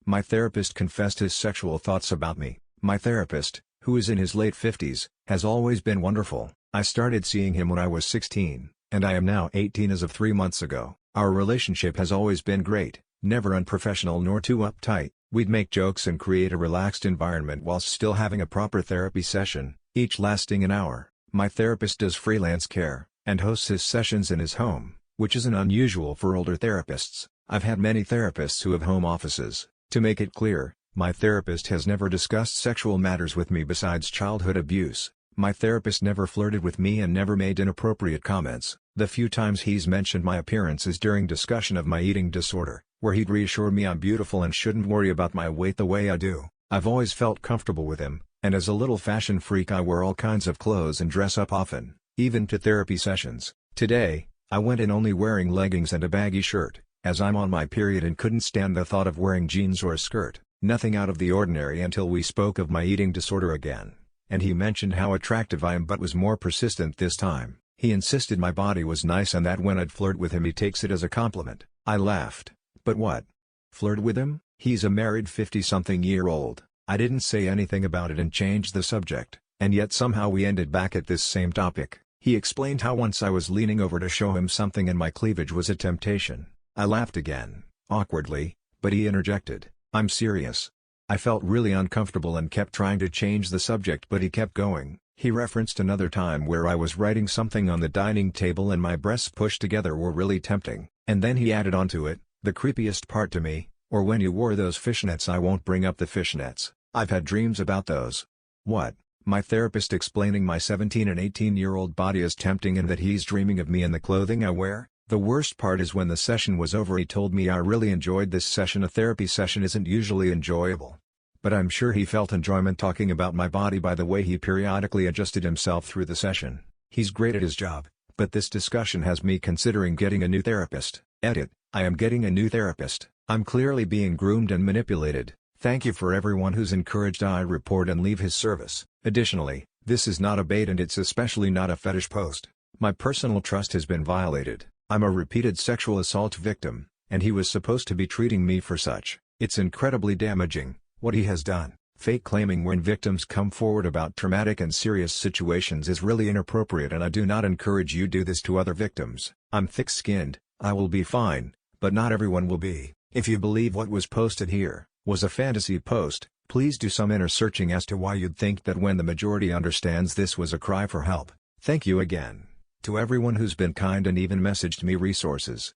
My therapist confessed his sexual thoughts about me. My therapist, who is in his late 50s, has always been wonderful. I started seeing him when I was 16, and I am now 18 as of 3 months ago. Our relationship has always been great, never unprofessional nor too uptight. We'd make jokes and create a relaxed environment whilst still having a proper therapy session, each lasting an hour. My therapist does freelance care, and hosts his sessions in his home, which isn't unusual for older therapists. I've had many therapists who have home offices. To make it clear, my therapist has never discussed sexual matters with me besides childhood abuse. My therapist never flirted with me and never made inappropriate comments. The few times he's mentioned my appearance is during discussion of my eating disorder, where he'd reassure me I'm beautiful and shouldn't worry about my weight the way I do. I've always felt comfortable with him, and as a little fashion freak I wear all kinds of clothes and dress up often, even to therapy sessions. Today, I went in only wearing leggings and a baggy shirt, as I'm on my period and couldn't stand the thought of wearing jeans or a skirt. Nothing out of the ordinary until we spoke of my eating disorder again, and he mentioned how attractive I am but was more persistent this time. He insisted my body was nice and that when I'd flirt with him he takes it as a compliment. I laughed. But what? Flirt with him? He's a married 50-something-year-old. I didn't say anything about it and changed the subject, and yet somehow we ended back at this same topic. He explained how once I was leaning over to show him something and my cleavage was a temptation. I laughed again, awkwardly, but he interjected, "I'm serious." I felt really uncomfortable and kept trying to change the subject but he kept going. He referenced another time where I was writing something on the dining table and my breasts pushed together were really tempting, and then he added onto it, "The creepiest part to me, or when you wore those fishnets." I won't bring up the fishnets. I've had dreams about those. What? My therapist explaining my 17 and 18-year-old body is tempting and that he's dreaming of me and the clothing I wear? The worst part is when the session was over he told me I really enjoyed this session. A therapy session isn't usually enjoyable, but I'm sure he felt enjoyment talking about my body by the way he periodically adjusted himself through the session. He's great at his job, but this discussion has me considering getting a new therapist. Edit: I am getting a new therapist. I'm clearly being groomed and manipulated. Thank you for everyone who's encouraged I report and leave his service. Additionally, this is not a bait and it's especially not a fetish post. My personal trust has been violated. I'm a repeated sexual assault victim, and he was supposed to be treating me for such. It's incredibly damaging, what he has done. Fake claiming when victims come forward about traumatic and serious situations is really inappropriate and I do not encourage you do this to other victims. I'm thick-skinned, I will be fine, but not everyone will be. If you believe what was posted here was a fantasy post, please do some inner searching as to why you'd think that when the majority understands this was a cry for help. Thank you again to everyone who's been kind and even messaged me resources.